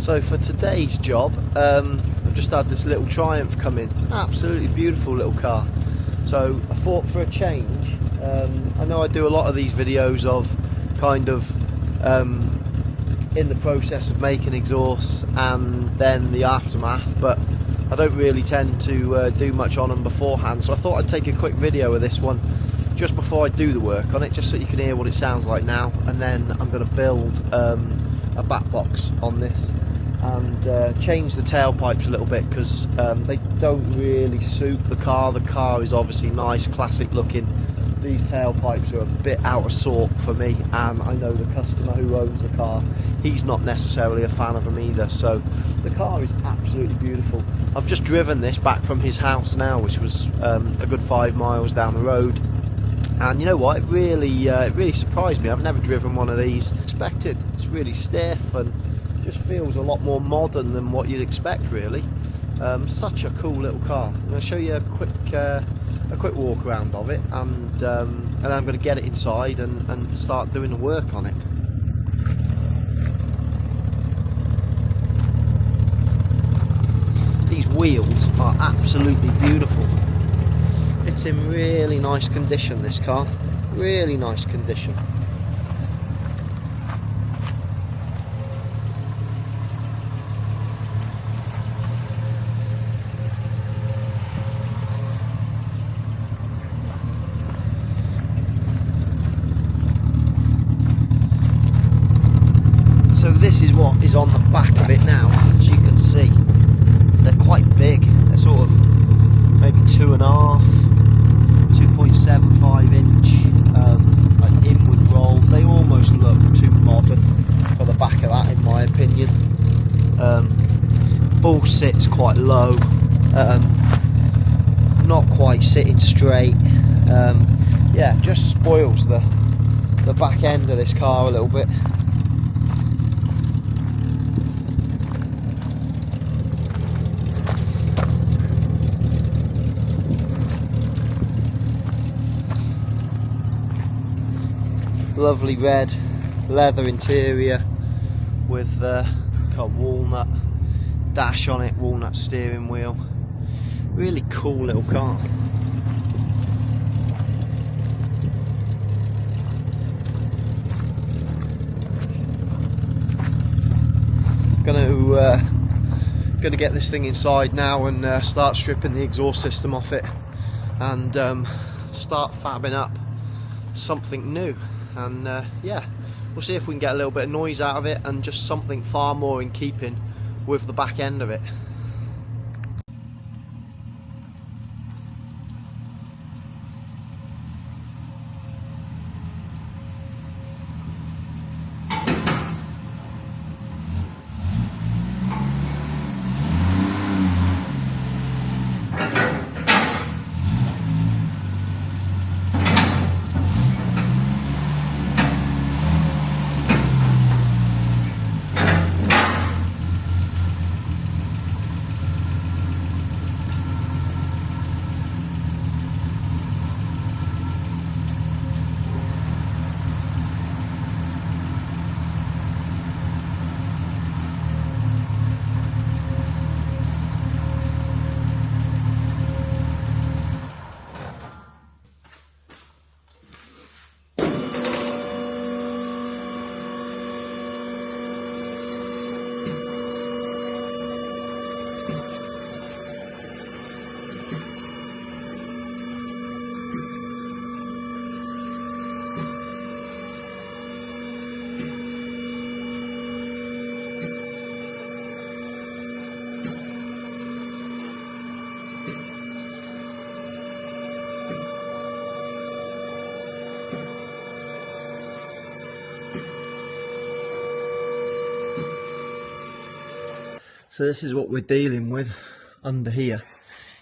So for today's job, I've just had this little Triumph come in. Absolutely beautiful little car. So I thought for a change, I know I do a lot of these videos of kind of in the process of making exhausts and then the aftermath, but I don't really tend to do much on them beforehand, so I thought I'd take a quick video of this one just before I do the work on it, just so you can hear what it sounds like now, and then I'm going to build a back box on this and change the tailpipes a little bit, because they don't really suit the car. The car is obviously nice, classic looking. These tailpipes are a bit out of sort for me, and I know the customer who owns the car, he's not necessarily a fan of them either. So the car is absolutely beautiful. I've just driven this back from his house now, which was a good 5 miles down the road, and you know what, it really surprised me. I've never driven one of these. Expected. It's really stiff and just feels a lot more modern than what you'd expect, really. Such a cool little car. I'm going to show you a quick walk around of it, and I'm going to get it inside and start doing the work on it. These wheels are absolutely beautiful. It's in really nice condition, this car. Really nice condition. So this is what is on the back of it now. As you can see, they're quite big. They're sort of maybe 2.5, 2.75 inch like inward roll. They almost look too modern for the back of that, in my opinion. All sits quite low, not quite sitting straight. Yeah, just spoils the back end of this car a little bit. Lovely red leather interior with got a walnut dash on it, walnut steering wheel. Really cool little car. Gonna get this thing inside now and start stripping the exhaust system off it, and start fabbing up something new. And yeah, we'll see if we can get a little bit of noise out of it and just something far more in keeping with the back end of it. So this is what we're dealing with under here.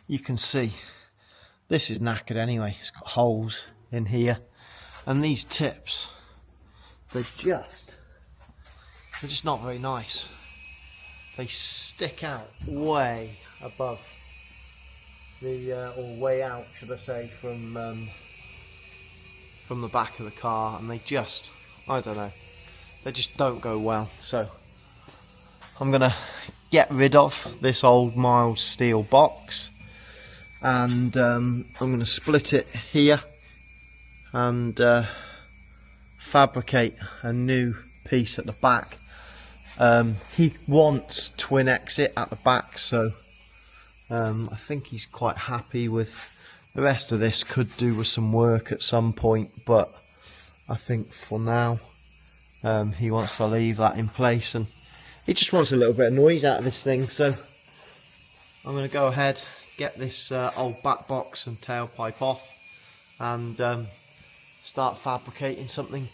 You can see this is knackered anyway. It's got holes in here, and these tips, they're just not very nice. They stick out way above the or way out, should I say, from the back of the car, and they just, I don't know, they just don't go well. So I'm gonna get rid of this old mild steel box, and I'm gonna split it here and fabricate a new piece at the back. He wants twin exit at the back, so I think he's quite happy with the rest of this. Could do with some work at some point, but I think for now he wants to leave that in place, and he just wants a little bit of noise out of this thing. So I'm going to go ahead, get this old back box and tailpipe off, and start fabricating something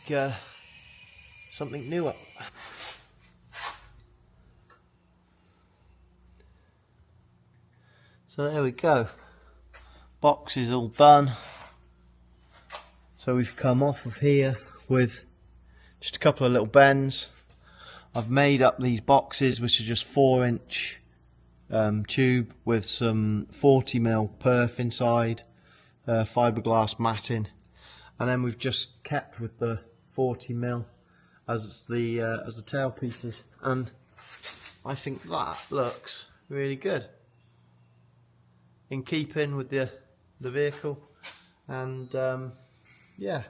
newer. So there we go, box is all done. So we've come off of here with just a couple of little bends. I've made up these boxes, which are just 4-inch tube with some 40mm perf inside, fiberglass matting, and then we've just kept with the 40mm as the tail pieces, and I think that looks really good, in keeping with the vehicle, and yeah,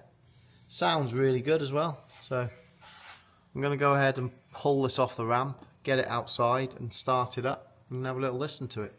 sounds really good as well. So I'm going to go ahead and pull this off the ramp, get it outside and start it up, and have a little listen to it.